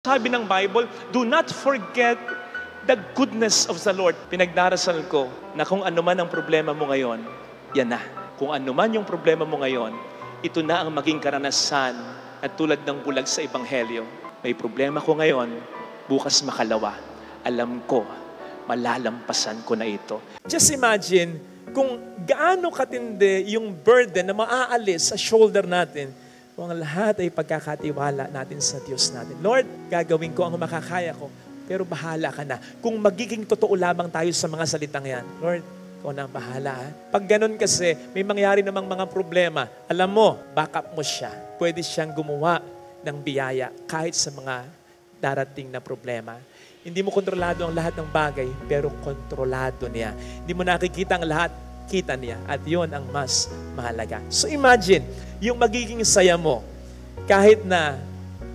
Sabi ng Bible, do not forget the goodness of the Lord. Pinagdarasal ko na kung ano man ang problema mo ngayon, yan na. Kung ano man yung problema mo ngayon, ito na ang maging karanasan at tulad ng bulag sa Ebanghelyo. May problema ko ngayon, bukas makalawa. Alam ko, malalampasan ko na ito. Just imagine kung gaano katindi yung burden na maaalis sa shoulder natin kung ang lahat ay pagkakatiwala natin sa Diyos natin. Lord, gagawin ko ang makakaya ko, pero bahala ka na. Kung magiging totoo lamang tayo sa mga salitang yan, Lord, ikaw na ang bahala. Pag ganun kasi, may mangyari namang mga problema. Alam mo, backup mo siya. Pwede siyang gumawa ng biyaya kahit sa mga darating na problema. Hindi mo kontrolado ang lahat ng bagay, pero kontrolado niya. Hindi mo nakikita ang lahat, kita niya. At yon ang mas mahalaga. So imagine, yung magiging saya mo, kahit na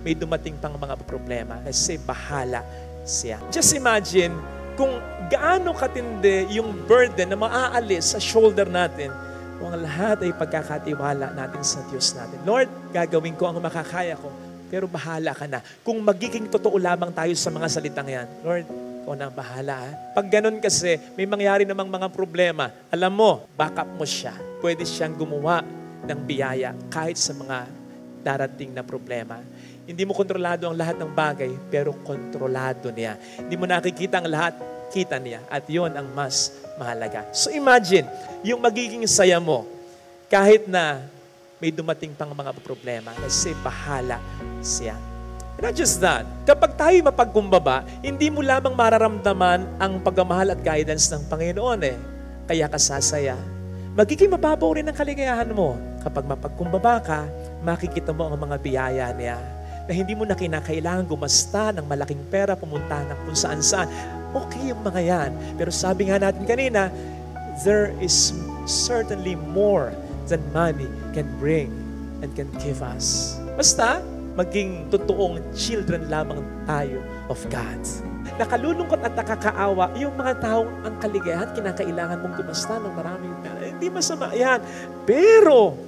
may dumating pang mga problema, kasi bahala siya. Just imagine, kung gaano katindi yung burden na maaalis sa shoulder natin, kung ang lahat ay pagkakatiwala natin sa Diyos natin. Lord, gagawin ko ang makakaya ko, pero bahala ka na. Kung magiging totoo lamang tayo sa mga salitang yan, Lord, ikaw na ang bahala. Pag ganun kasi, may mangyari namang mga problema. Alam mo, backup mo siya. Pwede siyang gumawa ng biyaya kahit sa mga darating na problema. Hindi mo kontrolado ang lahat ng bagay, pero kontrolado niya. Hindi mo nakikita ang lahat, kita niya. At yon ang mas mahalaga. So imagine, yung magiging saya mo, kahit na may dumating pang mga problema, kasi bahala siya. Not just that, kapag tayo mapagkumbaba, hindi mo lamang mararamdaman ang pagmamahal at guidance ng Panginoon Kaya ka sasaya. Magiging mababaw rin ang kaligayahan mo. Kapag mapagkumbaba ka, makikita mo ang mga biyaya niya na hindi mo na kinakailangan gumasta ng malaking pera, pumunta ng kung saan-saan. Okay yung mga yan. Pero sabi nga natin kanina, there is certainly more than money can bring and can give us. Basta, maging totoong children lamang tayo of God. Nakalulungkot at nakakaawa yung mga taong ang kaligayahan, kinakailangan mong gumasta ng maraming pera. Hindi masama yan. Pero,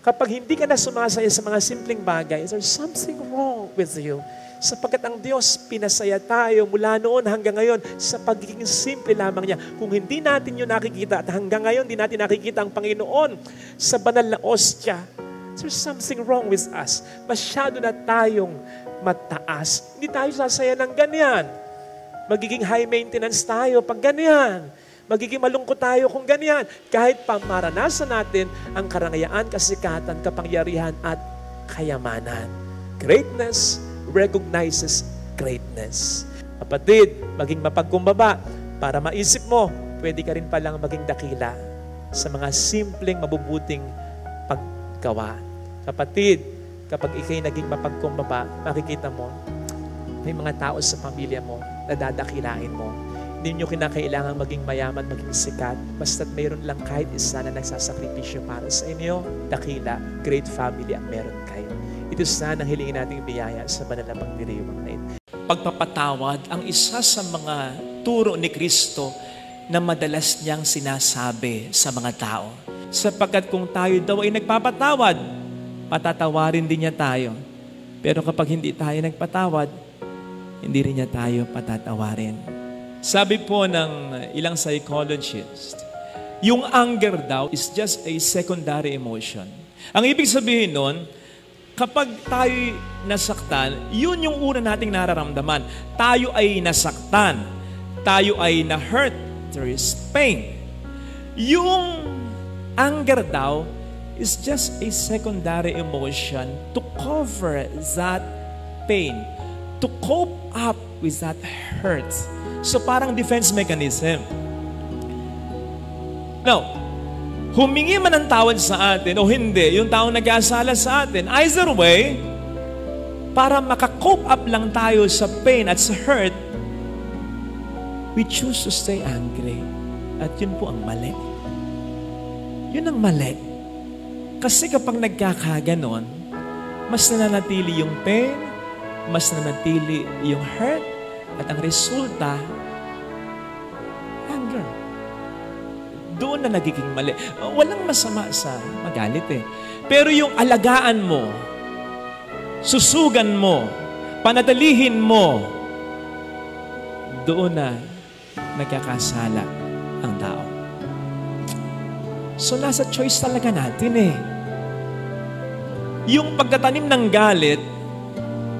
kapag hindi ka na sumasaya sa mga simpleng bagay, there's something wrong with you. Sapagkat ang Diyos, pinasaya tayo mula noon hanggang ngayon sa pagiging simple lamang niya. Kung hindi natin yun nakikita at hanggang ngayon di natin nakikita ang Panginoon sa banal na ostya, there's something wrong with us. Masyado na tayong mataas. Hindi tayo sasaya ng ganyan. Magiging high maintenance tayo pag ganyan. Magiging malungkot tayo kung ganyan. Kahit pa maranasan natin ang karangayaan, kasikatan, kapangyarihan at kayamanan. Greatness recognizes greatness. Kapatid, maging mapagkumbaba para maisip mo, pwede ka rin palang maging dakila sa mga simpleng mabubuting paggawa. Kapatid, kapag ikay naging mapagkumbaba, makikita mo, may mga tao sa pamilya mo na dadakilain mo. Hindi nyo kinakailangan maging mayaman, maging sikat. Basta't mayroon lang kahit isa na nagsasakripisyo para sa inyo, dakila, great family ang meron kayo. Ito sana ang hilingin nating biyaya sa banal na pagdiriwang na ito. Pagpapatawad ang isa sa mga turo ni Kristo na madalas niyang sinasabi sa mga tao. Sapagkat kung tayo daw ay nagpapatawad, patatawarin din niya tayo. Pero kapag hindi tayo nagpatawad, hindi rin niya tayo patatawarin. Sabi po ng ilang psychologist, yung anger daw is just a secondary emotion. Ang ibig sabihin nun, kapag tayo nasaktan, yun yung una nating nararamdaman. Tayo ay nasaktan. Tayo ay na-hurt. There is pain. Yung anger daw is just a secondary emotion to cover that pain, to cope up with that hurt. So parang defense mechanism. Now, humingi man ng tawad sa atin o hindi, yung taong nag-aasala sa atin, either way, para maka-cope up lang tayo sa pain at sa hurt, we choose to stay angry. At yun po ang mali. Yun ang mali. Kasi kapag nagkakaganon, mas nananatili yung pain, mas nananatili yung hurt, at ang resulta, anger. Doon na nagiging mali. Walang masama sa magalit Pero yung alagaan mo, susugan mo, panadalihin mo, doon na nagkakasala ang tao. So nasa choice talaga natin eh. Yung pagtatanim ng galit,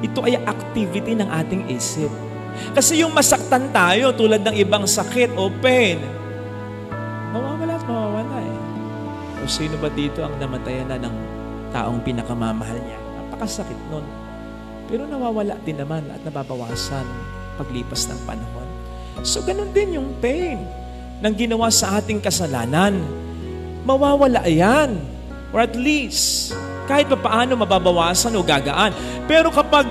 ito ay activity ng ating isip. Kasi yung masaktan tayo tulad ng ibang sakit o pain, mawawala at mawawala eh. O sino ba dito ang namatayan na ng taong pinakamamahal niya? Napakasakit nun. Pero nawawala din naman at nababawasan paglipas ng panahon. So ganun din yung pain ng ginawa sa ating kasalanan. Mawawala yan. Or at least, kahit pa paano mababawasan o gagaan. Pero kapag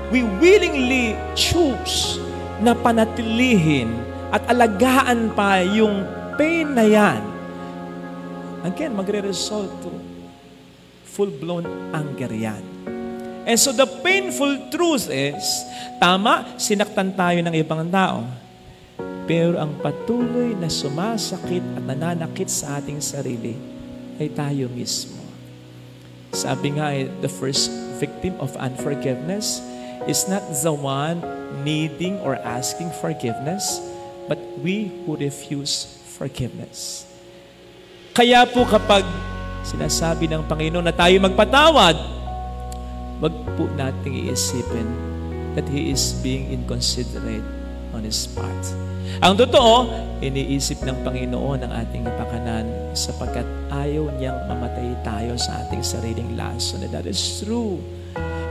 we willingly choose na panatilihin at alagaan pa yung pain na yan, again, magre-result to full-blown anger yan. And so the painful truth is, tama, sinaktan tayo ng ibang tao. Pero ang patuloy na sumasakit at nananakit sa ating sarili ay tayo mismo. Sabi nga, the first victim of unforgiveness is not the one needing or asking forgiveness, but we who refuse forgiveness. Kaya po kapag sinasabi ng Panginoon na tayo magpatawad, wag po nating iisipin that He is being inconsiderate on His part. Ang totoo, iniisip ng Panginoon ang ating pakanan sapagkat ayaw niyang mamatay tayo sa ating sariling lason. And that is true.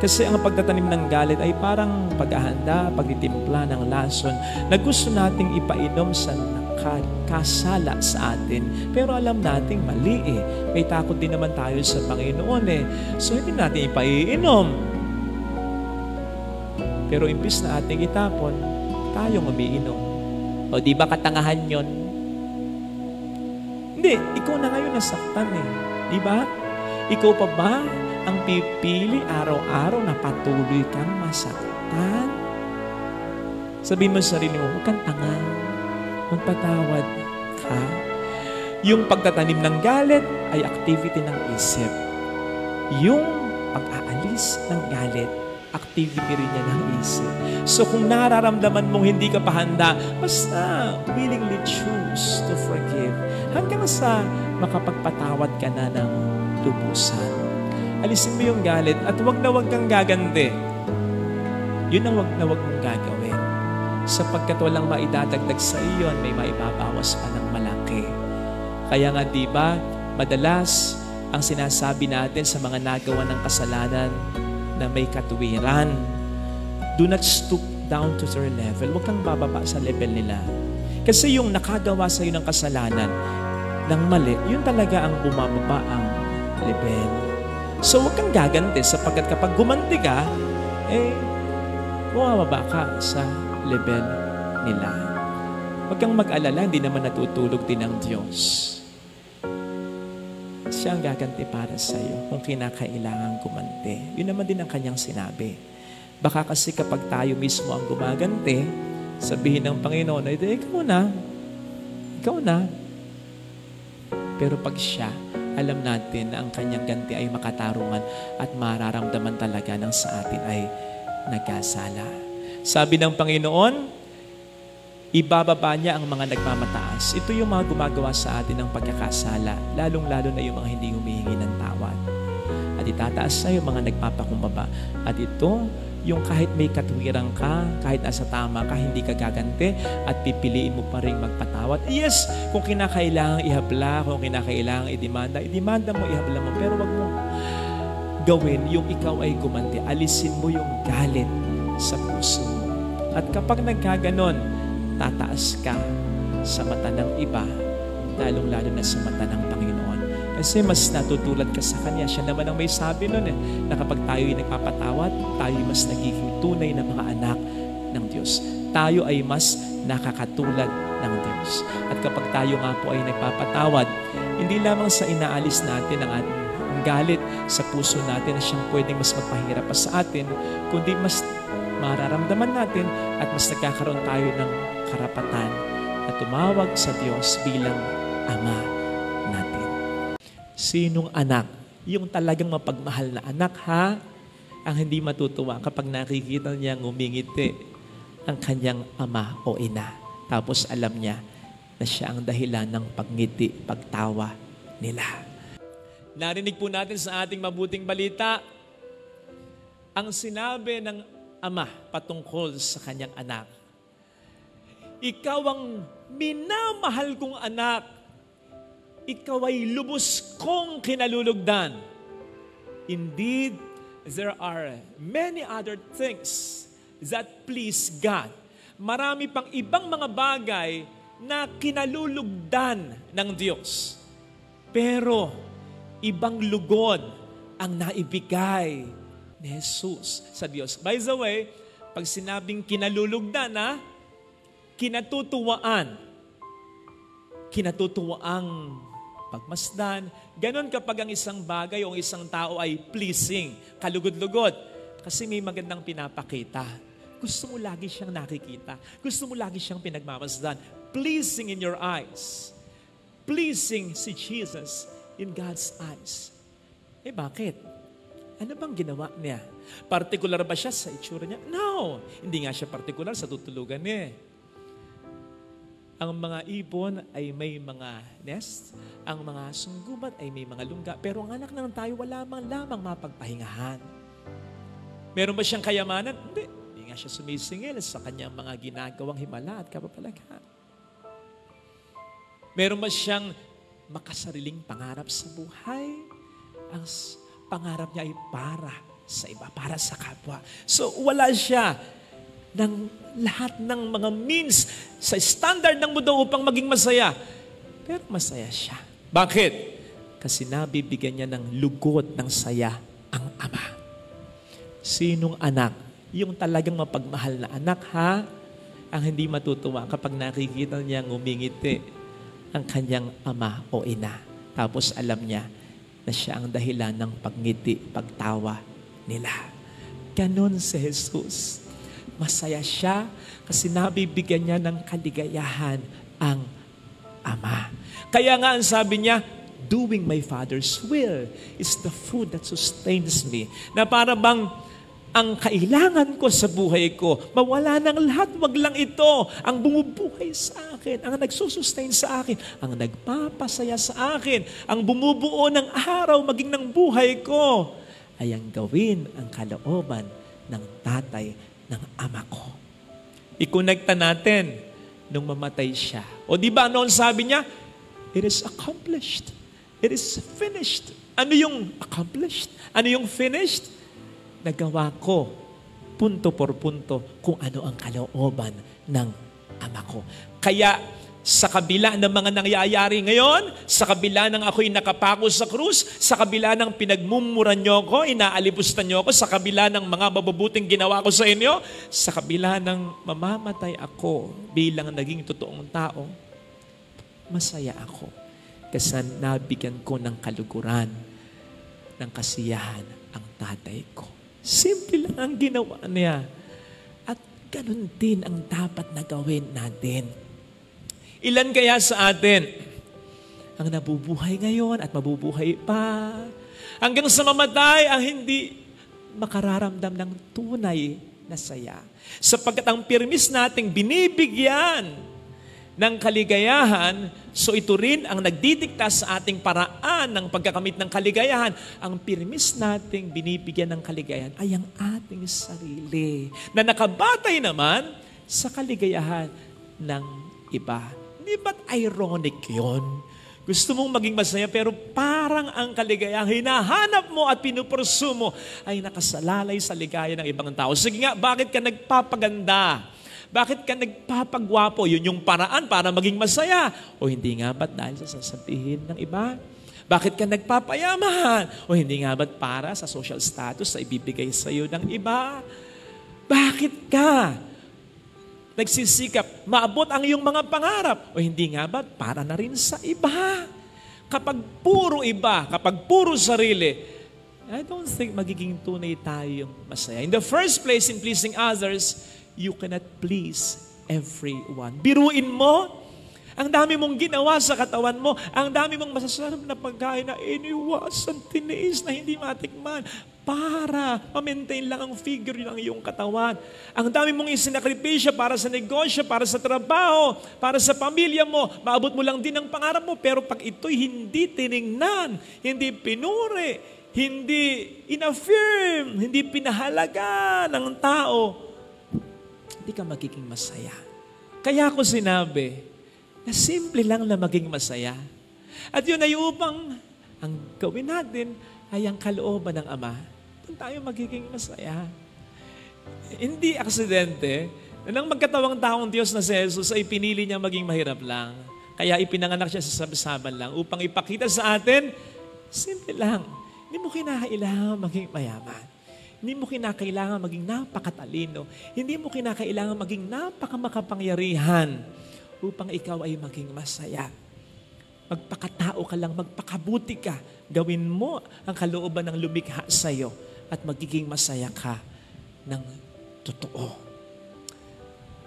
Kasi ang pagtatanim ng galit ay parang paghahanda, pagtitimpla ng lason na gusto nating ipainom sa kasala sa atin. Pero alam nating mali eh. May takot din naman tayo sa Panginoon eh. So hindi natin ipaiinom. Pero imbis na ating itapon, tayong umiinom. O di ba katangahan yon? Hindi, ikaw na ngayon nasaktan eh. Di ba? Ikaw pa ba ang pipili araw-araw na patuloy kang masaktan? Sabihin mo sa sarili mo, huwag kang tanga. Magpatawad ka. Yung pagtatanim ng galit ay activity ng isip. Yung pag-aalis ng galit, activity rin niya ng isip. So kung nararamdaman mong hindi ka pa handa, basta willingly choose to forgive hanggang sa makapagpatawad ka na ng lubusan. Alisin mo yung galit at wag na wag kang gaganti. Yun ang wag na wag mong gagawin. Sapagkat walang maidadagdag sa iyo, may maibabawas pa ng malaki. Kaya nga diba, madalas ang sinasabi natin sa mga nagawa ng kasalanan na may katuwiran, do not stoop down to their level. Huwag kang bababa sa level nila. Kasi yung nakagawa sa iyo ng kasalanan ng mali, yun talaga ang bumababa ang level. So huwag kang gaganti sapagkat kapag gumanti ka, bumababa ka sa level nila. Huwag kang mag-alala, hindi naman natutulog din ang Diyos. Siya ang gaganti para sa iyo kung kinakailangan gumanti. Yun naman din ang kanyang sinabi. Baka kasi kapag tayo mismo ang gumaganti, sabihin ng Panginoon, ikaw na. Pero pag siya, alam natin na ang kanyang ganti ay makatarungan at mararamdaman talaga ng sa atin ay nagkasala. Sabi ng Panginoon, ibababa niya ang mga nagmamataas. Ito yung mga gumagawa sa atin ng pagkakasala, lalong-lalo na yung mga hindi humihingi ng tawad. At itataas na yung mga nagpapakumbaba. At ito, yung kahit may katwiran ka, kahit nasa tama ka, hindi ka gaganti at pipiliin mo pa rin magpatawad. Yes, kung kinakailangan ihabla, kung kinakailangan idemanda mo, ihabla mo. Pero wag mo gawin yung ikaw ay gumanti. Alisin mo yung galit sa puso. At kapag nagkaganon, tataas ka sa mata ng iba, lalong-lalo na sa mata ng Panginoon. Kasi mas natutulad ka sa Kanya. Siya naman ang may sabi nun na kapag tayo ay nagpapatawad, tayo mas nagiging tunay na mga anak ng Diyos. Tayo ay mas nakakatulad ng Diyos. At kapag tayo nga po ay nagpapatawad, hindi lamang sa inaalis natin ang galit sa puso natin na siyang pwedeng mas magpahirap pa sa atin, kundi mas mararamdaman natin at mas nagkakaroon tayo ng karapatan na tumawag sa Diyos bilang Ama natin. Sinong anak? Yung talagang mapagmahal na anak, ha? ang hindi matutuwa kapag nakikita niya ngumingiti ang kanyang ama o ina. Tapos alam niya na siya ang dahilan ng pagngiti, pagtawa nila. Narinig po natin sa ating mabuting balita ang sinabi ng ama patungkol sa kanyang anak. Ikaw ang minamahal kong anak. Ikaw ay lubos kong kinalulugdan. Indeed, there are many other things that please God. Marami pang ibang mga bagay na kinalulugdan ng Diyos. Pero, ibang lugod ang naibigay ni Jesus sa Diyos. By the way, pag sinabing kinalulugdan, kinatutuwaan, kinatutuwaang pagmasdan, ganon kapag ang isang bagay o isang tao ay pleasing, kalugod-lugod. Kasi may magandang pinapakita. Gusto mo lagi siyang nakikita. Gusto mo lagi siyang pinagmamasdan. Pleasing in your eyes. Pleasing si Jesus in God's eyes. Bakit? Ano bang ginawa niya? Partikular ba siya sa itsura niya? No! Hindi nga siya partikular sa tutulugan niya. Ang mga ibon ay may mga nest, ang mga sunggubat ay may mga lungga, pero ang anak ng tayo wala mang lamang mapagpahingahan. Meron ba siyang kayamanan? Hindi nga siya sumisingil sa kanyang mga ginagawang himala at kapapalagan. Meron ba siyang makasariling pangarap sa buhay? Ang pangarap niya ay para sa iba, para sa kapwa. So wala siya ng lahat ng mga means sa standard ng mundo upang maging masaya. Pero masaya siya. Bakit? Kasi nabibigyan niya ng lugod ng saya ang ama. Sinong anak? Yung talagang mapagmahal na anak, ang hindi matutuwa kapag nakikita niya ngumingiti ang kanyang ama o ina. Tapos alam niya na siya ang dahilan ng pagngiti, pagtawa nila. Ganon si Jesus. Masaya siya kasi nabibigyan niya ng kaligayahan ang ama. Kaya nga ang sabi niya, doing my Father's will is the food that sustains me. Na para bang ang kailangan ko sa buhay ko, mawala ng lahat, wag lang ito. Ang bumubuhay sa akin, ang nagsusustain sa akin, ang nagpapasaya sa akin, ang bumubuo ng araw maging ng buhay ko, ay ang gawin ang kalooban ng tatay ng ama ko. I-connecta natin nung mamatay siya. O di ba noon sabi niya, it is accomplished. It is finished. Ano yung accomplished? Ano yung finished? Nagawa ko punto por punto kung ano ang kalooban ng ama ko. Kaya sa kabila ng mga nangyayari ngayon, sa kabila ng ako'y nakapako sa krus, sa kabila ng pinagmumuran niyo ko, inaalipusta niyo ko, sa kabila ng mga mabubuting ginawa ko sa inyo, sa kabila ng mamamatay ako bilang naging totoong tao, masaya ako. Kasi nabigyan ko ng kaluguran, ng kasiyahan ang tatay ko. Simple lang ang ginawa niya. At ganun din ang dapat na gawin natin. Ilan kaya sa atin ang nabubuhay ngayon at mabubuhay pa hanggang sa mamatay ang hindi makararamdam ng tunay na saya. Sapagkat ang permis nating binibigyan ng kaligayahan, so ito rin ang nagdidikta sa ating paraan ng pagkakamit ng kaligayahan. Ang permis nating binibigyan ng kaligayahan ay ang ating sarili na nakabatay naman sa kaligayahan ng iba. Hindi ba't ironic yun? Gusto mong maging masaya pero parang ang kaligayahan hinahanap mo at pinupursu mo ay nakasalalay sa ligaya ng ibang tao. Sige nga, bakit ka nagpapaganda? Bakit ka nagpapagwapo? Yun yung paraan para maging masaya. O hindi nga ba't dahil sa sasabihin ng iba? Bakit ka nagpapayaman? O hindi nga ba't para sa social status na ibibigay sa iyo ng iba? Bakit ka nagsisikap maabot ang iyong mga pangarap? O hindi nga ba't para na rin sa iba? Kapag puro iba, kapag puro sarili, I don't think magiging tunay tayong masaya. In the first place, in pleasing others, you cannot please everyone. Biruin mo, ang dami mong ginawa sa katawan mo, ang dami mong masasarap na pagkain na iniwasan, tiniis na hindi matikman. para ma-maintain lang ang figure ng iyong katawan. Ang dami mong isinakripisya para sa negosyo, para sa trabaho, para sa pamilya mo. Maabot mo lang din ang pangarap mo, pero pag ito'y hindi tiningnan, hindi pinuri, hindi in-affirm, hindi pinahalaga ng tao, hindi ka magiging masaya. Kaya ako sinabi na simple lang na maging masaya. At yun ay upang ang gawin natin ay ang kalooban ng Ama. Doon tayo magiging masaya. Hindi aksidente na nang magkatawang taong Diyos na si Jesus ay pinili niya maging mahirap lang. Kaya ipinanganak siya sa sabi-saban lang upang ipakita sa atin, simple lang. Hindi mo kinakailangan maging mayaman. Hindi mo kinakailangan maging napakatalino. Hindi mo kinakailangan maging napakamakapangyarihan upang ikaw ay maging masaya. Magpakatao ka lang, magpakabuti ka. Gawin mo ang kalooban ng lumikha sa iyo at magiging masaya ka ng totoo.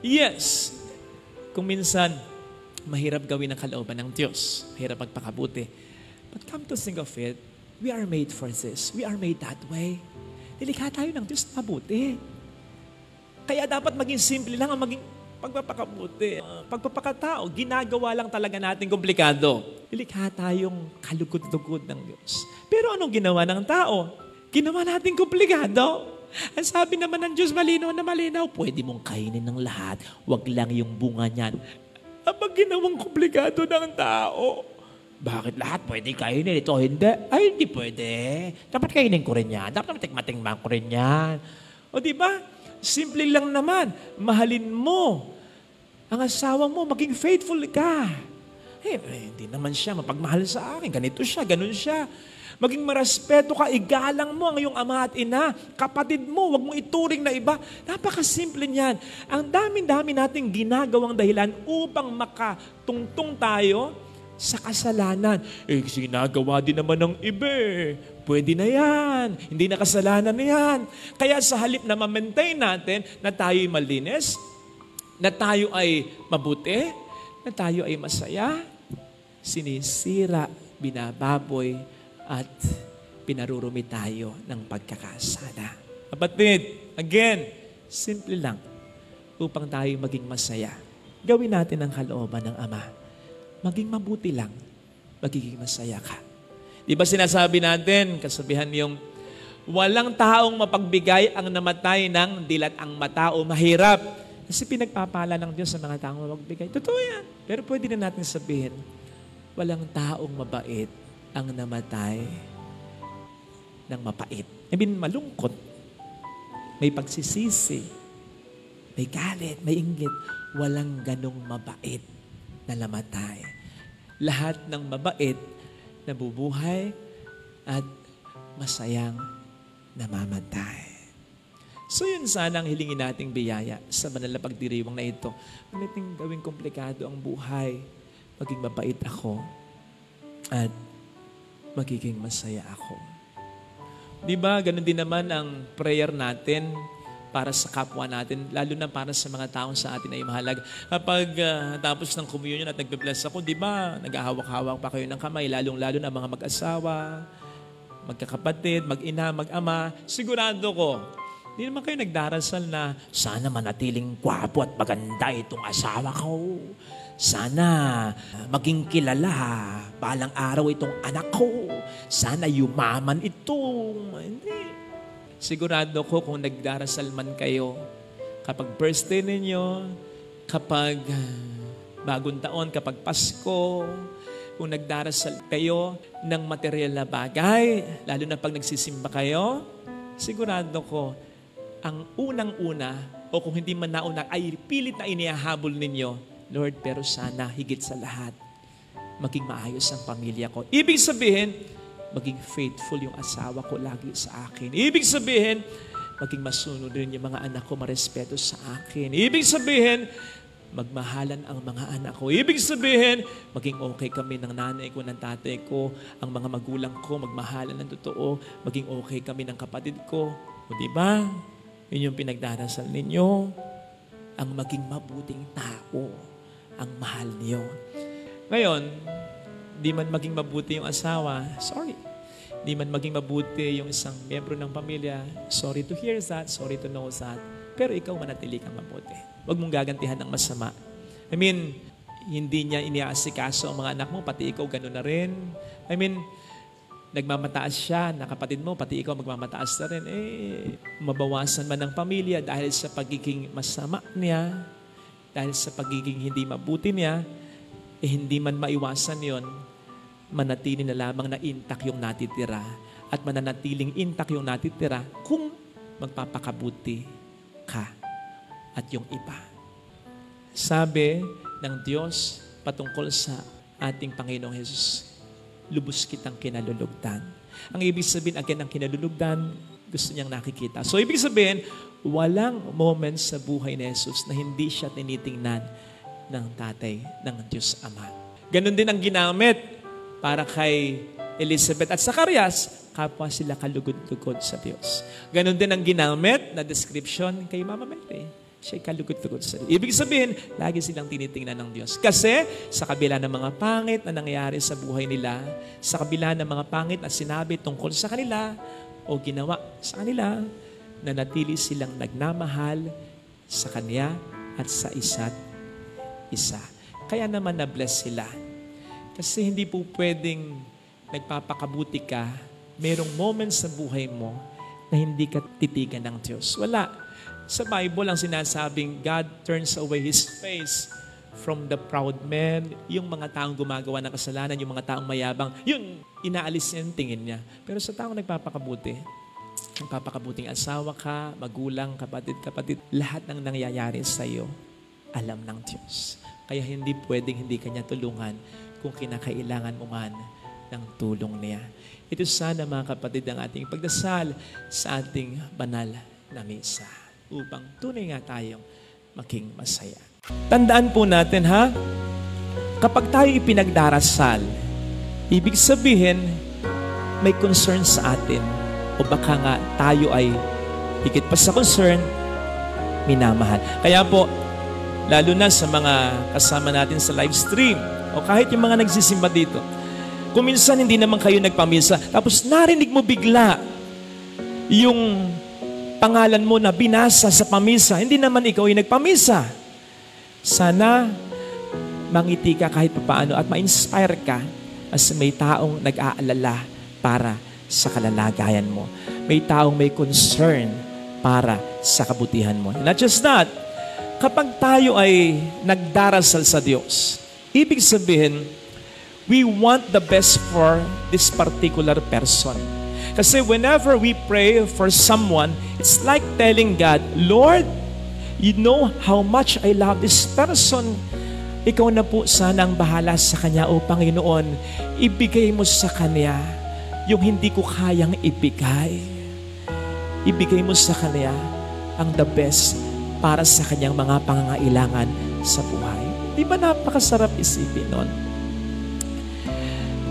Yes, kung minsan mahirap gawin ang kalooban ng Diyos, mahirap magpakabuti. But come to think of it, we are made for this. We are made that way. Nilikha tayo ng Diyos na mabuti. Kaya dapat maging simple lang ang maging pagpapakabuti. Pagpapakatao, ginagawa lang talaga natin komplikado. Nilikha tayong kalugod-lugod ng Diyos. Pero anong ginawa ng tao? Ginawa natin komplikado. Ang sabi naman ng Diyos, malinaw na malinaw, pwede mong kainin ng lahat, wag lang yung bunga niyan. Kapag ginawang komplikado ng tao, bakit lahat pwede kainin? Ito hindi. Ay, hindi pwede. Dapat kainin ko rin yan. Dapat matikmatingman ko rin yan. O diba? Simple lang naman. Mahalin mo ang asawa mo. Maging faithful ka. Hindi naman siya mapagmahal sa akin. Ganito siya, ganun siya. Maging marespeto ka, igalang mo ang iyong ama at ina. Kapatid mo, wag mong ituring na iba. Napakasimple niyan. Ang dami-dami nating ginagawang dahilan upang makatungtong tayo sa kasalanan. Ginagawa din naman ng iba. Pwede na yan. Hindi na kasalanan na yan. Kaya sa halip na ma-maintain natin na tayo'y malinis, na tayo ay mabuti, na tayo ay masaya, sinisira, binababoy, at pinarurumi tayo ng pagkakasala. Kapatid, again, simple lang upang tayo maging masaya. Gawin natin ang kalooban ng Ama. Maging mabuti lang, magiging masaya ka. Di ba sinasabi natin, kasabihan yung, walang taong mapagbigay ang namatay ng dilat ang matao mahirap. Kasi pinagpapala ng Diyos sa mga taong mapagbigay. Totoo yan. Pero pwede na natin sabihin, walang taong mabait ang namatay ng mapait. I mean, malungkot. May pagsisisi. May galit, may inggit. Walang ganong mabait na namatay. Lahat ng mabait, nabubuhay, at masayang namamatay. So yun sana ang hilingin nating biyaya sa banal na pagdiriwang na ito. Pamiting gawing komplikado ang buhay, maging mabait ako, at magiging masaya ako. Diba, ganun din naman ang prayer natin para sa kapwa natin, lalo na para sa mga taong sa atin ay mahalaga. Kapag tapos ng communion at nagbe-bless ako, di ba, naghahawak-hawak pa kayo ng kamay, lalong-lalo na mga mag-asawa, magkakapatid, mag-ina, mag-ama, sigurado ko, di naman kayo nagdarasal na, sana manatiling gwapo at maganda itong asawa ko. Sana maging kilala, balang araw itong anak ko. Sana yumaman itong, hindi. Sigurado ko kung nagdarasal man kayo, kapag birthday ninyo, kapag bagong taon, kapag Pasko, kung nagdarasal kayo ng material na bagay, lalo na pag nagsisimba kayo, sigurado ko, ang unang-una, o kung hindi man nauna, ay pilit na inihahabol ninyo, Lord, pero sana higit sa lahat, maging maayos ang pamilya ko. Ibig sabihin, maging faithful yung asawa ko lagi sa akin. Ibig sabihin, maging masunod rin yung mga anak ko, marespeto sa akin. Ibig sabihin, magmahalan ang mga anak ko. Ibig sabihin, maging okay kami ng nanay ko, ng tatay ko, ang mga magulang ko, magmahalan ng totoo, maging okay kami ng kapatid ko. O diba? Yun yung pinagdarasal ninyo. Ang maging mabuting tao, ang mahal niyo. Ngayon, di man maging mabuti yung asawa, sorry. di man maging mabuti yung isang miyembro ng pamilya, sorry to hear that, sorry to know that, pero ikaw manatili kang mabuti. Huwag mong gagantihan ng masama. I mean, hindi niya iniaasikaso ang mga anak mo, pati ikaw gano'n na rin. I mean, nagmamataas siya na kapatid mo, pati ikaw magmamataas na rin. Mabawasan man ang pamilya dahil sa pagiging masama niya, dahil sa pagiging hindi mabuti niya, hindi man maiwasan yon, manatili na lamang na intact yung natitira at mananatiling intact yung natitira kung magpapakabuti ka at yung iba. Sabi ng Diyos patungkol sa ating Panginoong Hesus, lubos kitang kinalulugdan. Ang ibig sabihin, again, ang kinalulugdan, gusto niyang nakikita. So, ibig sabihin, walang moment sa buhay ni Jesus na hindi siya tinitingnan ng tatay ng Diyos Ama. Ganon din ang ginamit para kay Elizabeth at Zacarias, kapwa sila kalugod-lugod sa Diyos. Ganon din ang ginamit na description kay Mama Mary. Siya'y kalugod-lugod sa Diyos. Ibig sabihin, lagi silang tinitingnan ng Diyos. Kasi sa kabila ng mga pangit na nangyayari sa buhay nila, sa kabila ng mga pangit na sinabi tungkol sa kanila o ginawa sa kanila, nanatili silang nagmamahal sa Kanya at sa isa't isa. Kaya naman na-bless sila. Kasi hindi po pwedeng nagpapakabuti ka, merong moments sa buhay mo na hindi ka titigan ng Diyos. Wala. Sa Bible, ang sinasabing, God turns away His face from the proud men, yung mga taong gumagawa ng kasalanan, yung mga taong mayabang, yun, inaalis niya yung tingin niya. Pero sa taong nagpapakabuti, nagpapakabuting asawa ka, magulang, kapatid, lahat ng nangyayari sa iyo, alam ng Diyos. Kaya hindi pwedeng hindi Kanya tulungan kung kinakailangan mo man ng tulong niya. Ito sana mga kapatid ang ating pagdasal sa ating banal na misa upang tunay nga tayong maging masaya. Tandaan po natin ha, kapag tayo ipinagdarasal, ibig sabihin may concern sa atin o baka nga tayo ay higit pa sa concern, minamahal. Kaya po, lalo na sa mga kasama natin sa live stream o kahit yung mga nagsisimba dito, kung minsan hindi naman kayo nagpamisa, tapos narinig mo bigla yung pangalan mo na binasa sa pamisa, hindi naman ikaw yung nagpamisa. Sana mangiti ka kahit paano at ma-inspire ka as may taong nag-aalala para sa kalalagayan mo. May taong may concern para sa kabutihan mo. Not just that, kapag tayo ay nagdarasal sa Diyos, ibig sabihin, we want the best for this particular person. Kasi whenever we pray for someone, it's like telling God, Lord, you know how much I love this person. Ikaw na po sana ang bahala sa kanya, O Panginoon. Ibigay mo sa kanya yung hindi ko kayang ibigay. Ibigay mo sa kanya ang the best para sa kanyang mga pangangailangan sa buhay. Di ba napakasarap isipin nun?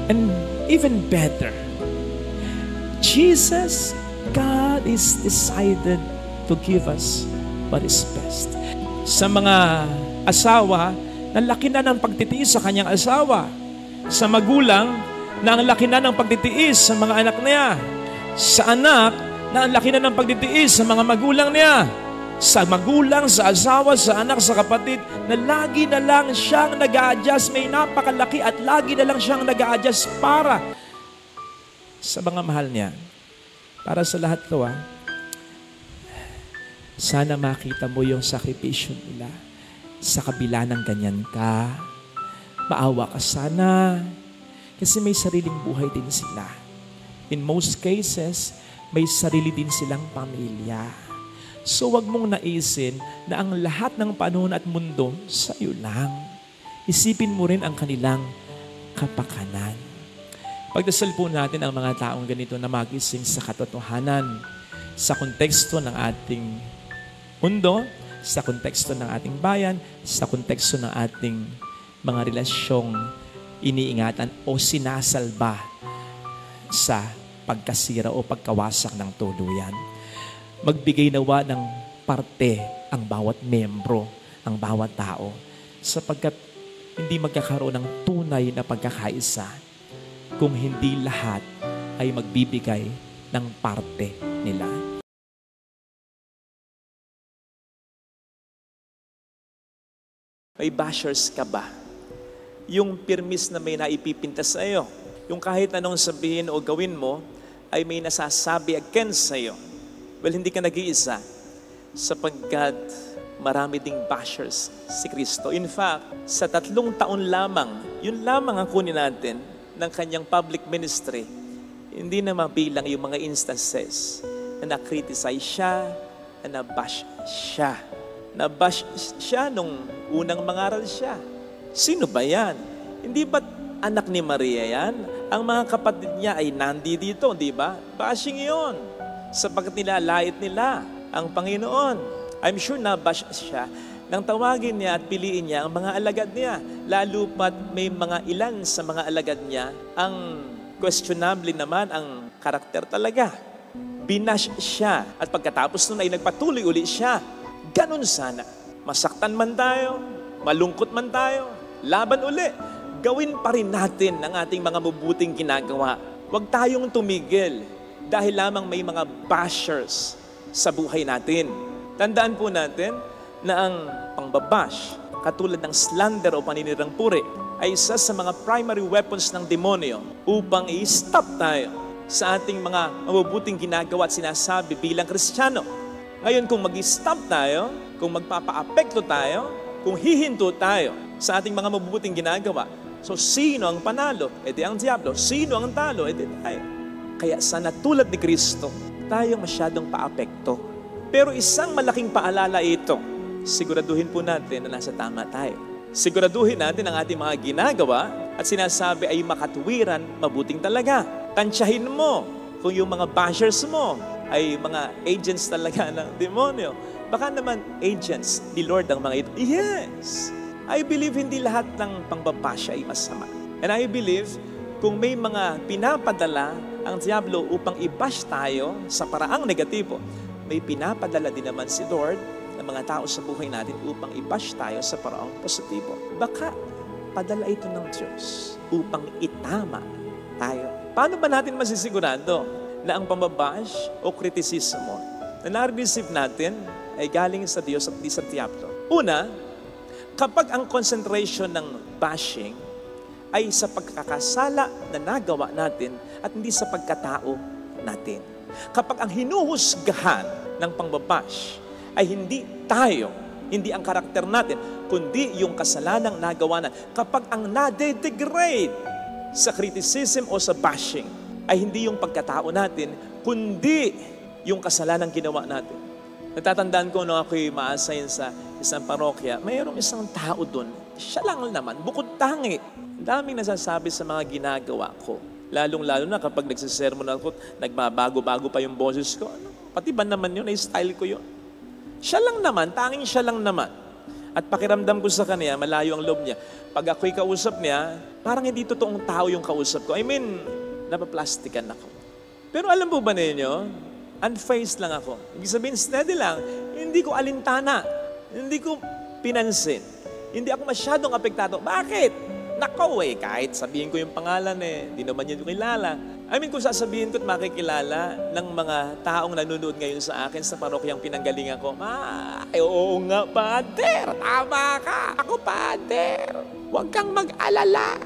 And even better, Jesus, God is decided to give us what is best. Sa mga asawa, ang laki na ng pagtitiis sa kanyang asawa. Sa magulang, na ang laki na ng pagtitiis sa mga anak niya. Sa anak, na ang laki na ng pagtitiis sa mga magulang niya. Sa magulang, sa asawa, sa anak, sa kapatid, na lagi na lang siyang nag-a-adjust, may napakalaki at lagi na lang siyang nag-a-adjust para sa mga mahal niya. Para sa lahat to, sana makita mo yung sakripisyo nila. Sa kabila ng ganyan ka, maawa ka sana, kasi may sariling buhay din sila. In most cases, may sarili din silang pamilya. So wag mong naisin na ang lahat ng panahon at mundo sa iyo lang. Isipin mo rin ang kanilang kapakanan. Pagdasal po natin ang mga taong ganito na magising sa katotohanan, sa konteksto ng ating mundo, sa konteksto ng ating bayan, sa konteksto ng ating mga relasyong iniingatan o sinasalba sa pagkasira o pagkawasak ng tuluyan. Magbigay nawa ng parte ang bawat membro, ang bawat tao, sapagkat hindi magkakaroon ng tunay na pagkakaisa kung hindi lahat ay magbibigay ng parte nila. May bashers ka ba? Yung pirmis na may naipipintas sa iyo. Yung kahit anong sabihin o gawin mo, ay may nasasabi against sa iyo. Well, hindi ka nag-iisa sapagkat marami ding bashers si Kristo. In fact, sa 3 taon lamang, yun lamang ang kunin natin ng kanyang public ministry, hindi na mabilang yung mga instances na na-criticize siya, na na-bash siya. Na-bash siya nung unang mangaral siya. Sino ba yan? Hindi ba anak ni Maria yan? Ang mga kapatid niya ay nandi dito, di ba? Bashing yon. Sapagkat nilalait nila ang Panginoon. I'm sure na-bash siya nang tawagin niya at piliin niya ang mga alagad niya. Lalo pat may mga ilan sa mga alagad niya ang questionable naman ang karakter talaga. Binash siya at pagkatapos nun ay nagpatuloy uli siya. Ganon sana. Masaktan man tayo, malungkot man tayo, laban uli. Gawin pa rin natin ang ating mga mabuting ginagawa. Huwag tayong tumigil dahil lamang may mga bashers sa buhay natin. Tandaan po natin na ang pangbabash, katulad ng slander o paninirang puri, ay isa sa mga primary weapons ng demonyo upang i-stop tayo sa ating mga mabubuting ginagawa at sinasabi bilang Kristiyano. Ngayon, kung mag-stop tayo, kung magpapa-apekto tayo, kung hihinto tayo sa ating mga mabubuting ginagawa, so sino ang panalo? E di ang diablo. Sino ang talo? E di tayo. Kaya sana tulad ni Kristo, tayong masyadong paapekto. Pero isang malaking paalala ito, siguraduhin po natin na nasa tama tayo. Siguraduhin natin ang ating mga ginagawa at sinasabi ay makatuwiran, mabuting talaga. Tansyahin mo kung yung mga bashers mo ay mga agents talaga ng demonyo. Baka naman agents ni Lord ang mga ito. Yes! I believe hindi lahat ng pangbabasya ay masama. And I believe kung may mga pinapadala ang diablo upang i-bash tayo sa paraang negatibo, may pinapadala din naman si Lord ng mga tao sa buhay natin upang i-bash tayo sa paraang positibo. Baka padala ito ng Diyos upang itama tayo. Paano ba natin masisigurado na ang pambabash o kritisismo na na-receive natin ay galing sa Diyos at di sa diablo? Una, kapag ang concentration ng bashing ay sa pagkakasala na nagawa natin at hindi sa pagkatao natin. Kapag ang hinuhusgahan ng pangbabash ay hindi tayo, hindi ang karakter natin, kundi yung kasalanang nagawa na. Kapag ang nade-degrade sa criticism o sa bashing ay hindi yung pagkatao natin, kundi yung kasalanang ginawa natin. Natatandaan ko nung ako'y ma-assign sa isang parokya, mayroong isang tao doon. Siya lang naman, bukod tangi. Daming nasasabi sa mga ginagawa ko. Lalong-lalo na kapag nagsisermon ako, nagbabago-bago pa yung boses ko. Pati ba naman yun, ay style ko yun. Siya lang naman, tanging siya lang naman. At pakiramdam ko sa kanya, malayo ang loob niya. Pag ako'y kausap niya, parang hindi totoong tao yung kausap ko. I mean, napaplastikan ako. Pero alam po ba ninyo, unfazed lang ako. Ibig sabihin, steady lang. Hindi ko alintana. Hindi ko pinansin. Hindi ako masyadong apektado. Bakit? Nako kahit sabihin ko yung pangalan di naman yun kilala. I mean, kung sasabihin ko at makikilala ng mga taong nanonood ngayon sa akin sa parokyang pinanggalingan ko, oo nga, Pader, tama ka. Ako, Pader, huwag kang mag-alala.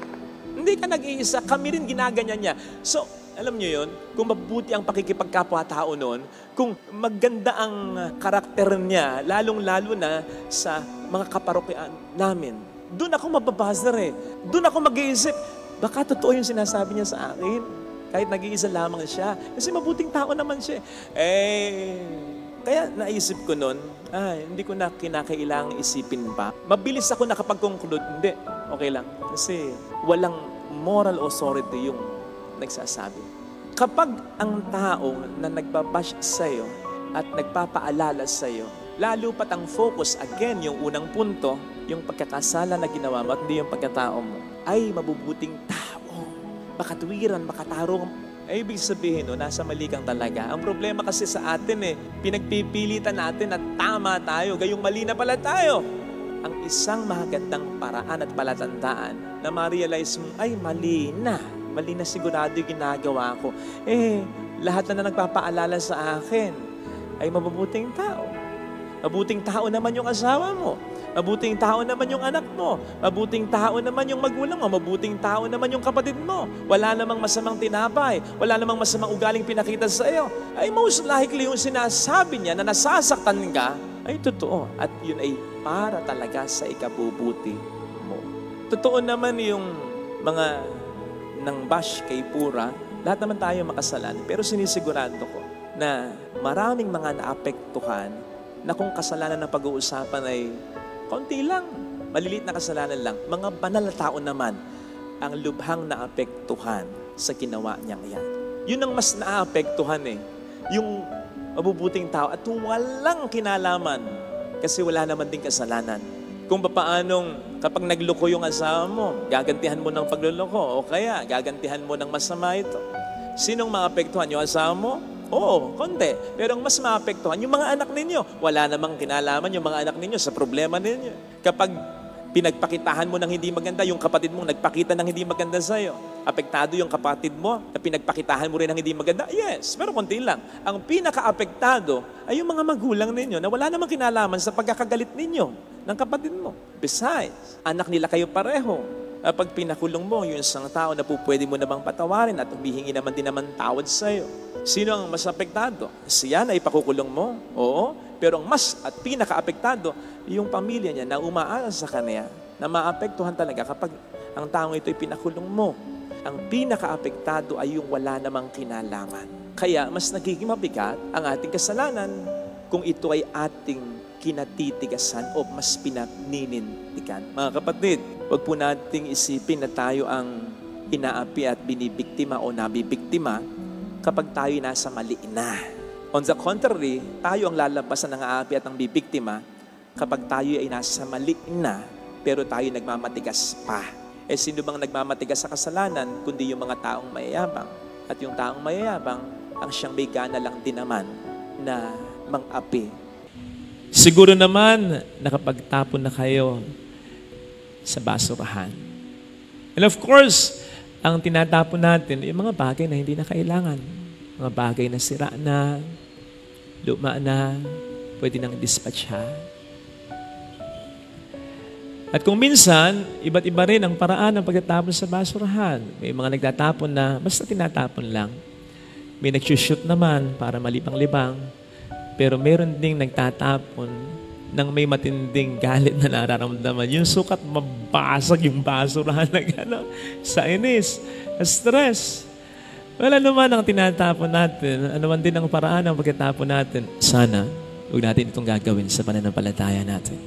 Hindi ka nag-iisa, kami rin ginaganyan niya. So, alam niyo yun, kung mabuti ang pakikipagkapwa-tao noon, kung maganda ang karakter niya, lalong-lalo na sa mga kaparokyaan namin, doon ako mababazar Doon ako mag-iisip, baka totoo yung sinasabi niya sa akin. Kahit nag-iisa lamang siya. Kasi mabuting tao naman siya. Kaya naisip ko noon, hindi ko na kinakailangang isipin pa. Mabilis ako nakapag-conclude, hindi, okay lang. Kasi walang moral authority yung nagsasabi. Kapag ang tao na nagbabash sa'yo at nagpapaalala sa'yo, lalo pat ang focus, again, yung unang punto, yung pagkakasala na ginawa mo at hindi yung pagkatao mo, ay mabubuting tao. Makatuwiran, makatarong. Ay, ibig sabihin, nasa mali kang talaga. Ang problema kasi sa atin, pinagpipilitan natin at tama tayo, gayong mali na pala tayo. Ang isang magandang paraan at palatandaan na ma-realize mo, ay mali na Mali na sigurado yung ginagawa ko. Lahat na nagpapaalala sa akin ay mabubuting tao. Mabuting tao naman yung asawa mo. Mabuting tao naman yung anak mo. Mabuting tao naman yung magulang mo. Mabuting tao naman yung kapatid mo. Wala namang masamang tinapay. Wala namang masamang ugaling pinakita sa iyo. Ay most likely yung sinasabi niya na nasasaktan ka ay totoo. At yun ay para talaga sa ikabubuti mo. Totoo naman yung mga nang bash kay Pura. Lahat naman tayo makasalanan. Pero sinisigurado ko na maraming mga naapektuhan na kung kasalanan na pag-uusapan ay konti lang, maliliit na kasalanan lang. Mga banal na tao naman ang lubhang naapektuhan sa ginawa niyang yan. Yun ang mas naapektuhan yung mabubuting tao at walang kinalaman kasi wala naman din kasalanan. Kung paanong kapag nagloko yung asawa mo, gagantihan mo ng pagluloko o kaya gagantihan mo ng masama ito. Sinong maapektuhan? Yung asawa mo? Oo, konti. Pero ang mas maapektuhan, yung mga anak ninyo. Wala namang kinalaman yung mga anak ninyo sa problema ninyo. Kapag pinagpakitahan mo ng hindi maganda, yung kapatid mong nagpakita ng hindi maganda sa'yo. Apektado yung kapatid mo na pinagpakitahan mo rin ng hindi maganda? Yes, pero konti lang. Ang pinaka-apektado ay yung mga magulang ninyo na wala namang kinalaman sa pagkakagalit ninyo ng kapatid mo. Besides, anak nila kayo pareho. Pag pinakulong mo, yung isang tao na pwede mo namang patawarin at humihingi naman din naman tawad sa'yo. Sino ang mas apektado? Siya na ipakukulong mo? Oo. Pero ang mas at pinaka-apektado, yung pamilya niya na umaasa sa kanya, na maapektuhan talaga kapag ang taong ito ay pinakulong mo. Ang pinaka-apektado ay yung wala namang kinalaman. Kaya mas nagiging mabigat ang ating kasalanan kung ito ay ating kinatitigasan o mas pinaninindigan. Mga kapatid, huwag po nating isipin na tayo ang inaapi at binibiktima o nabibiktima kapag tayo nasa mali na. On the contrary, tayo ang lalabasan ng aapi at ng bibiktima kapag tayo ay nasa mali na pero tayo nagmamatigas pa. Sino bang nagmamatigas sa kasalanan kundi yung mga taong mayayabang? At yung taong mayayabang ang siyang may gana lang din naman na mang-api. Siguro naman nakapagtapon na kayo sa basurahan. And of course, ang tinatapon natin ay mga bagay na hindi na kailangan. Mga bagay na sira na, luma na, pwede nang dispatcha. At kung minsan, iba't iba rin ang paraan ng pagtatapon sa basurahan. May mga nagtatapon na basta tinatapon lang. May nagsushoot naman para malibang-libang. Pero meron ding nagtatapon nang may matinding galit na nararamdaman. Yung sukat, mabasag yung basurahan na gano'n. Sa inis, stress. Wala naman ang tinatapon natin. Ano man din ang paraan ng pagkatapon natin. Sana, huwag natin itong gagawin sa pananampalataya natin.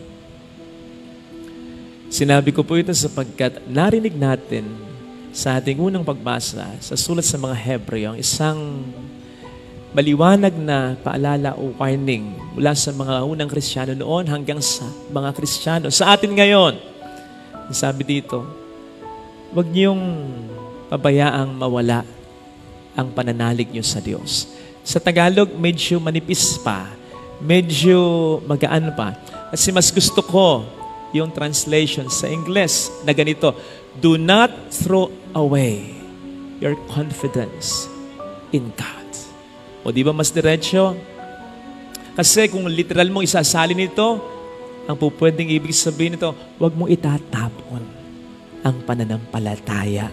Sinabi ko po ito sapagkat narinig natin sa ating unang pagbasa sa sulat sa mga Hebreo ang isang maliwanag na paalala o warning mula sa mga unang Kristiyano noon hanggang sa mga Kristiyano sa atin ngayon. Sabi dito, huwag niyong pabayaang mawala ang pananalig niyo sa Diyos. Sa Tagalog, medyo manipis pa, medyo magaan pa. Kasi mas gusto ko yung translation sa Ingles na ganito, do not throw away your confidence in God. O di ba mas diretso? Kasi kung literal mong isasalin ito, ang pupwedeng ibig sabihin nito, huwag mong itatapon ang pananampalataya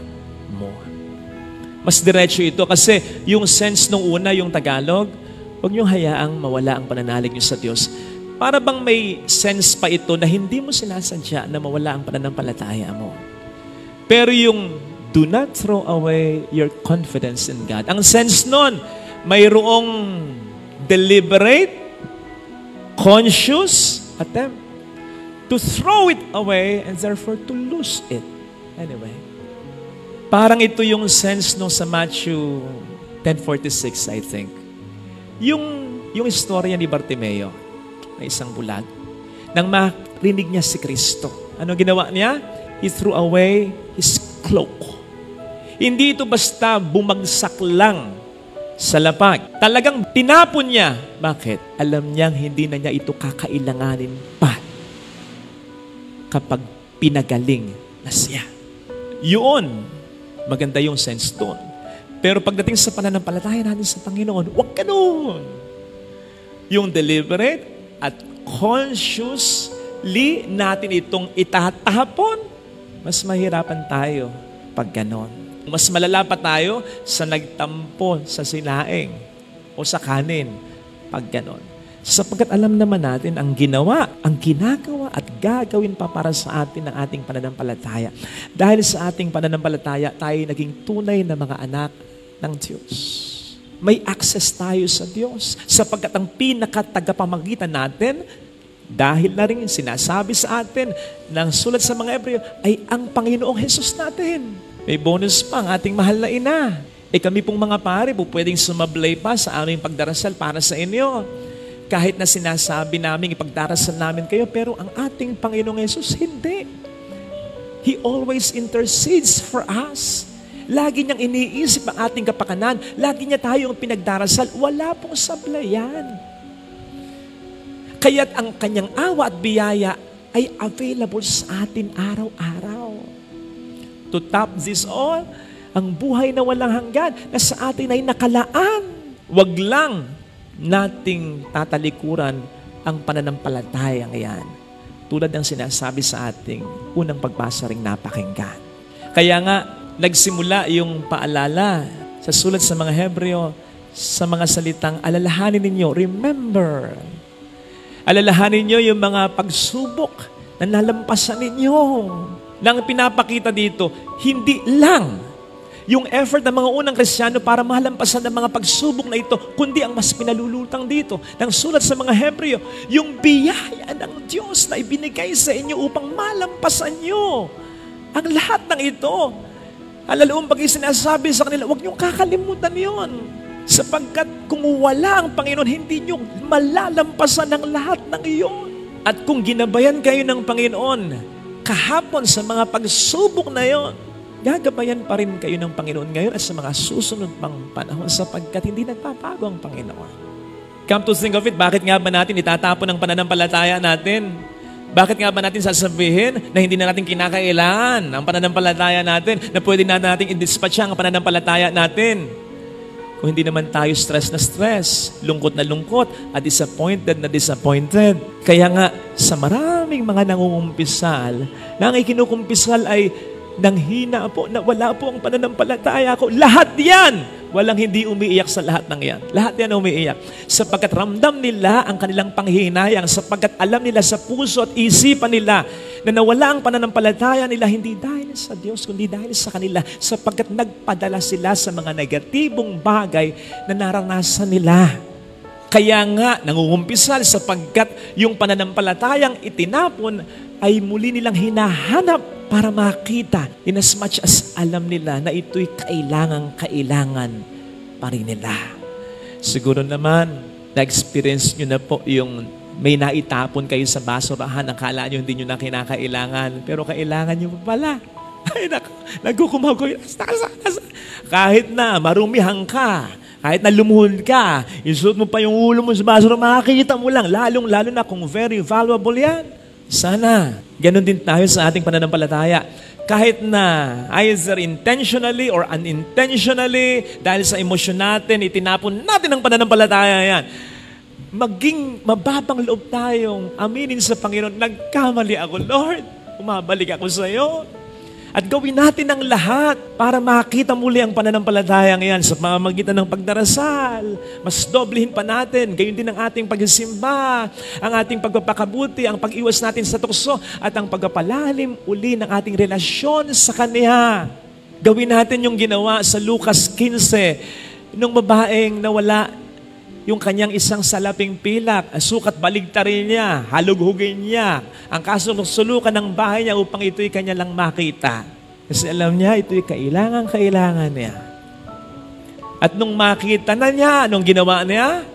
mo. Mas diretso ito kasi yung sense nung una, yung Tagalog, huwag niyong hayaang mawala ang pananalig niyo sa Diyos. Para bang may sense pa ito na hindi mo sinasadya na mawala ang pananampalataya mo. Pero yung do not throw away your confidence in God. Ang sense nun, mayroong deliberate, conscious attempt to throw it away and therefore to lose it. Anyway, parang ito yung sense nung sa Matthew 10:46, I think. Yung istorya ni Bartimeo, na isang bulag, nang marinig niya si Kristo. Ano ginawa niya? He threw away his cloak. Hindi ito basta bumagsak lang sa lapag. Talagang tinapon niya. Bakit? Alam niyang hindi na niya ito kakailanganin pa kapag pinagaling na siya. Yun, Maganda yung sense doon. Pero pagdating sa pananampalataya natin sa Panginoon, huwag ganun. Yung deliberate at consciously natin itong itatapon, mas mahirapan tayo pag ganon. Mas malala pa tayo sa nagtampo sa sinaing o sa kanin pag ganon. Sapagkat alam naman natin ang ginawa, ang ginagawa at gagawin pa para sa atin ng ating pananampalataya. Dahil sa ating pananampalataya, tayo naging tunay na mga anak ng Diyos. May access tayo sa Diyos. Sapagkat ang pinakatagapamagitan natin, dahil na rin sinasabi sa atin ng sulat sa mga Hebreo, ay ang Panginoong Jesus natin. May bonus pa ang ating mahal na ina. Kami pong mga pare, pwedeng sumablay pa sa aming pagdarasal para sa inyo. Kahit na sinasabi namin, ipagdarasal namin kayo, pero ang ating Panginoong Jesus, hindi. He always intercedes for us. Lagi niyang iniisip ang ating kapakanan. Lagi niya tayong pinagdarasal. Wala pong sablayan. Kaya't ang kanyang awa at biyaya ay available sa atin araw-araw. To top this all, ang buhay na walang hanggan na sa atin ay nakalaan. Wag lang nating tatalikuran ang pananampalatayang yan. Tulad ng sinasabi sa ating unang pagbasa ring napakinggan. Kaya nga, nagsimula yung paalala sa sulat sa mga Hebreo sa mga salitang alalahanin ninyo, remember. Alalahanin ninyo yung mga pagsubok na nalampasan ninyo. Nang pinapakita dito, hindi lang yung effort ng mga unang Kristiyano para malampasan ng mga pagsubok na ito, kundi ang mas pinalulutang dito ng sulat sa mga Hebreo, yung biyaya ng Diyos na ibinigay sa inyo upang malampasan nyo ang lahat ng ito. Alalaong pag sinasabi sa kanila, huwag niyong kakalimutan yon. Sapagkat kung wala ang Panginoon, hindi niyo malalampasan ang lahat ng iyon. At kung ginabayan kayo ng Panginoon, kahapon sa mga pagsubok na yon, gagabayan pa rin kayo ng Panginoon ngayon at sa mga susunod pang panahon sapagkat hindi nagpapago ang Panginoon. Come to think of it, bakit nga ba natin itatapon ang pananampalataya natin? Bakit nga ba natin sasabihin na hindi na natin kinakailangan ang pananampalataya natin, na pwede na natin i-dispatch ang pananampalataya natin? Kung hindi naman tayo stress na stress, lungkot na lungkot, at disappointed na disappointed. Kaya nga, sa maraming mga nangungumpisal, na ang ikinukumpisal ay nanghina po, na wala po ang pananampalataya ko. Lahat yan! Walang hindi umiiyak sa lahat ng yan. Lahat yan umiiyak. Sapagkat ramdam nila ang kanilang panghihinayang, sapagkat alam nila sa puso at isipan nila na nawala ang pananampalataya nila hindi dahil sa Diyos, kundi dahil sa kanila, sapagkat nagpadala sila sa mga negatibong bagay na naranasan nila. Kaya nga, nangungumpisal sapagkat yung pananampalatayang itinapon ay muli nilang hinahanap para makita in as much as alam nila na ito'y kailangan pa rin nila. Siguro naman, na-experience nyo na po yung may naitapon kayo sa basurahan, akala nyo hindi nyo na kinakailangan, pero kailangan nyo pa pala. Ay, nagkukumaw ko yun. Kahit na marumihan ka, kahit na lumuhod ka, isuot mo pa yung ulo mo sa basura, makakita mo lang, lalong-lalo na kung very valuable yan. Sana, ganun din tayo sa ating pananampalataya. Kahit na either intentionally or unintentionally, dahil sa emosyon natin, itinapon natin ang pananampalataya yan. Maging mababang loob tayong aminin sa Panginoon, nagkamali ako, Lord. Umabalik ako sa iyo. At gawin natin ang lahat para makita muli ang pananampalatayang yan sa pamamagitan ng pagdarasal. Mas doblehin pa natin, gayon din ang ating pagsisimba, ang ating pagpapakabuti, ang pag-iwas natin sa tukso, at ang pagpapalalim uli ng ating relasyon sa Kanya. Gawin natin yung ginawa sa Lucas 15, nung babaeng nawala yung kanyang isang salaping pilak, sukat baligtarin niya, halughugin niya, ang kasulok-sulukan ng bahay niya upang ito'y kanya lang makita. Kasi alam niya, ito'y kailangan niya. At nung makita na niya, anong ginawa niya?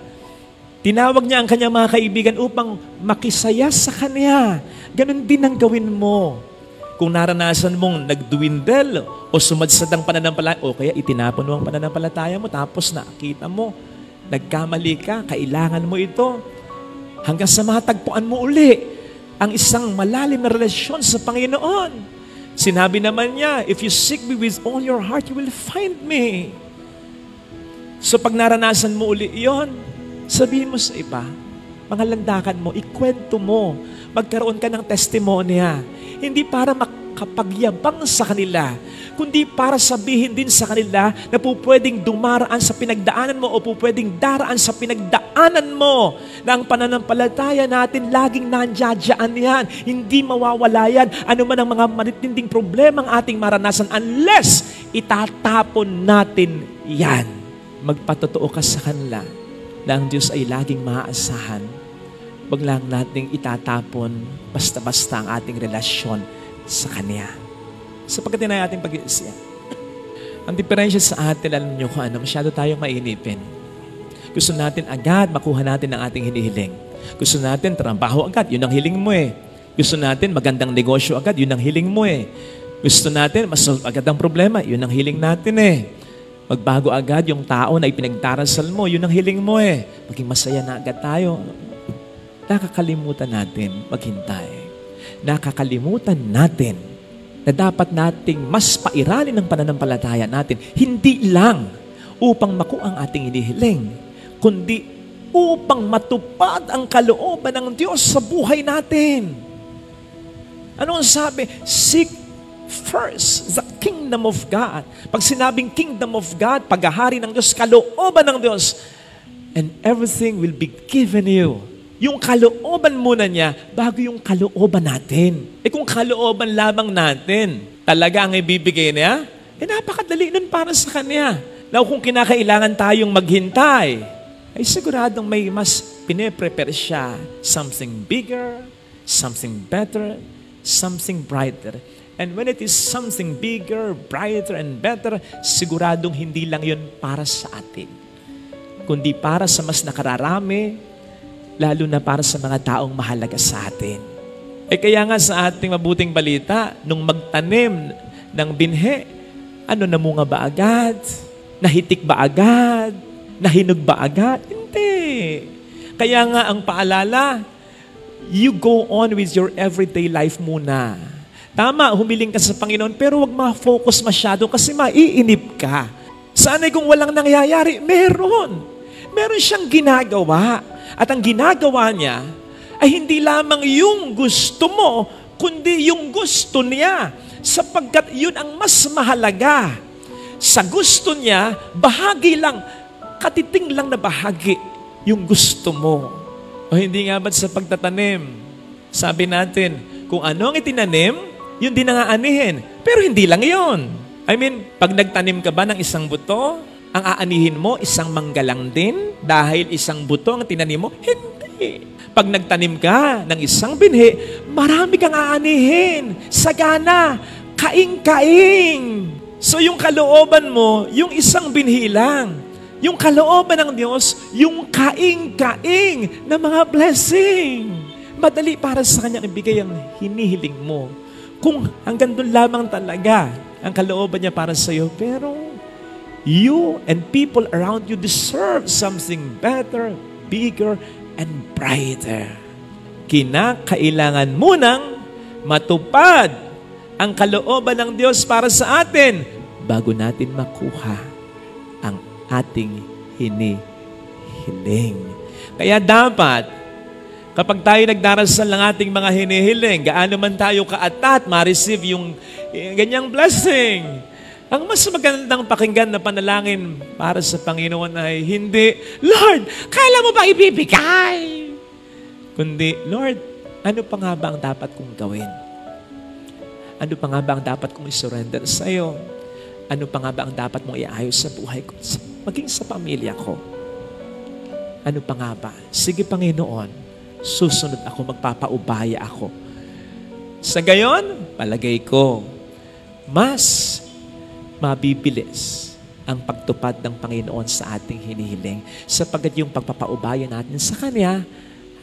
Tinawag niya ang kanyang mga kaibigan upang makisaya sa kanya. Ganon din ang gawin mo. Kung naranasan mong nagduwindel o sumadsad ang pananampalataya, o kaya itinapon mo ang pananampalataya mo, tapos nakita mo, nagkamali ka, kailangan mo ito. Hanggang sa matagpuan mo uli ang isang malalim na relasyon sa Panginoon. Sinabi naman niya, if you seek me with all your heart, you will find me. So pag naranasan mo uli yon, sabihin mo sa iba, pangalandakan mo, ikwento mo, magkaroon ka ng testimonya. Hindi para makapagyabang sa kanila, kundi para sabihin din sa kanila na pwedeng dumaraan sa pinagdaanan mo o pwedeng daraan sa pinagdaanan mo na ang pananampalataya natin laging nandiyan yan. Hindi mawawala yan. Ano man ang mga matitinding problema ang ating maranasan unless itatapon natin yan. Magpatotoo ka sa kanila na ang Diyos ay laging maaasahan. Wag lang nating itatapon basta-basta ang ating relasyon sa Kanya. Sapagkat na ating pag-iisip. Ang diferensya sa atin, alam niyo kung ano, masyado tayong mainipin. Gusto natin agad makuha natin ang ating hinihiling. Gusto natin trabaho agad, yun ang hiling mo eh. Gusto natin magandang negosyo agad, yun ang hiling mo eh. Gusto natin masolve agad ang problema, yun ang hiling natin eh. Magbago agad yung tao na ipinagdarasal mo, yun ang hiling mo eh. Maging masaya na agad tayo. Nakakalimutan natin maghintay. Nakakalimutan natin na dapat nating mas pairalin ang pananampalataya natin, hindi lang upang makuha ang ating hinihiling, kundi upang matupad ang kalooban ng Diyos sa buhay natin. Ano ang sabi? Seek first the kingdom of God. Pag sinabing kingdom of God, paghahari ng Diyos, kalooban ng Diyos, and everything will be given you. Yung kalooban muna niya bago yung kalooban natin. Kung kalooban lamang natin, talaga ang ibibigay niya, napakadali nun para sa Kanya. Now, kung kinakailangan tayong maghintay, ay siguradong may mas pine-prepare siya. Something bigger, something better, something brighter. And when it is something bigger, brighter, and better, siguradong hindi lang yun para sa atin, kundi para sa mas nakararami, lalo na para sa mga taong mahalaga sa atin. Kaya nga sa ating mabuting balita, nung magtanim ng binhe, namunga ba agad? Nahitik ba agad? Nahinog ba agad? Hindi. Kaya nga ang paalala, you go on with your everyday life muna. Tama, humiling ka sa Panginoon, pero huwag ma-focus masyado kasi maiinip ka. Sana'y kung walang nangyayari, meron. Meron siyang ginagawa. At ang ginagawa niya ay hindi lamang yung gusto mo, kundi yung gusto niya. Sapagkat yun ang mas mahalaga. Sa gusto niya, bahagi lang, katiting lang na bahagi yung gusto mo. O hindi nga ba't sa pagtatanim? Sabi natin, kung ano ang itinanim, yun din ang aanihin. Pero hindi lang yun. I mean, pag nagtanim ka ba ng isang buto, ang aanihin mo, isang manggalang din dahil isang buto ang tinanim mo? Hindi. Pag nagtanim ka ng isang binhi, marami kang aanihin. Sagana, kaing-kaing. So yung kalooban mo, yung isang binhi lang. Yung kalooban ng Diyos, yung kaing-kaing na mga blessing. Madali para sa Kanya ibigay ang hinihiling mo. Kung hanggang doon lamang talaga ang kalooban niya para sa iyo, pero you and people around you deserve something better, bigger, and brighter. Kinakailangan munang matupad ang kalooban ng Diyos para sa atin bago natin makuha ang ating hinihiling. Kaya dapat, kapag tayo nagdarasal ng ating mga hinihiling, gaano man tayo kaatat, ma-receive yung ganyang blessing. Ang mas magandang pakinggan na panalangin para sa Panginoon ay hindi, Lord, kailan mo ba ibibigay? Kundi, Lord, ano pa nga ba ang dapat kong gawin? Ano pa nga ba ang dapat kong isurrender sa iyo? Ano pa nga ba ang dapat mong iayos sa buhay ko? Maging sa pamilya ko. Ano pa nga ba? Sige, Panginoon, susunod ako, magpapaubaya ako. Sa gayon, palagay ko, mas mabibilis ang pagtupad ng Panginoon sa ating hinihiling sapagkat yung pagpapaubaya natin sa Kanya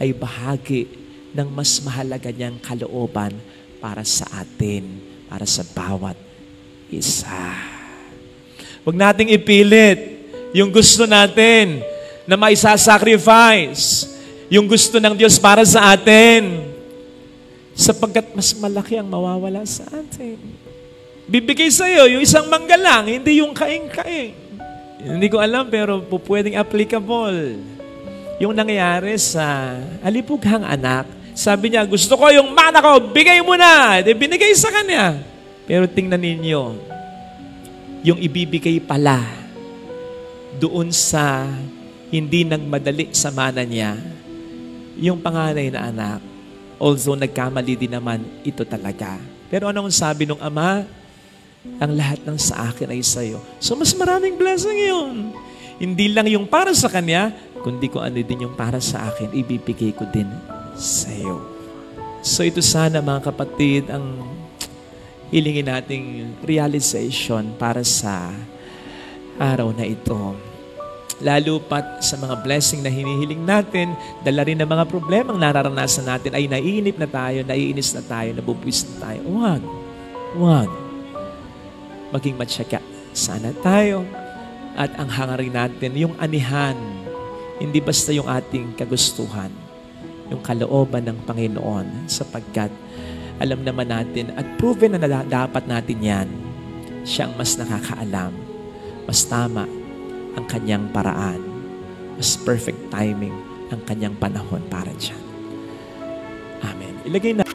ay bahagi ng mas mahalaga niyang kalooban para sa atin, para sa bawat isa. Huwag nating ipilit yung gusto natin na maisasacrifice, yung gusto ng Diyos para sa atin. Sapagkat mas malaki ang mawawala sa atin. Bibigay sa iyo yung isang mangga lang, hindi yung kaing-kaing. Hindi ko alam pero pwedeng applicable. Yung nangyari sa alipughang anak, sabi niya, gusto ko yung mana ko, bigay mo na. De, binigay sa kanya. Pero tingnan ninyo, yung ibibigay pala doon sa hindi nagmadali sa mana niya, yung panganay na anak, although nagkamali din naman, ito talaga. Pero anong sabi ng ama? Ang lahat ng sa akin ay sa'yo. So mas maraming blessing yun. Hindi lang yung para sa kanya, kundi kung ano din yung para sa akin, ibibigay ko din sa'yo. So ito sana mga kapatid, ang hilingin nating realization para sa araw na ito. Lalo pat sa mga blessing na hinihiling natin, dala rin ng mga problemang nararanasan natin ay naiinip na tayo, naiinis na tayo, nabubwis na tayo. Huwag. Maging matyaga sana tayo. At ang hangarin natin, yung anihan, hindi basta yung ating kagustuhan, yung kalooban ng Panginoon, sapagkat alam naman natin at proven na dapat natin yan. Siya ang mas nakakaalam, mas tama ang kanyang paraan, mas perfect timing ang kanyang panahon para dyan. Amen. Ilagay na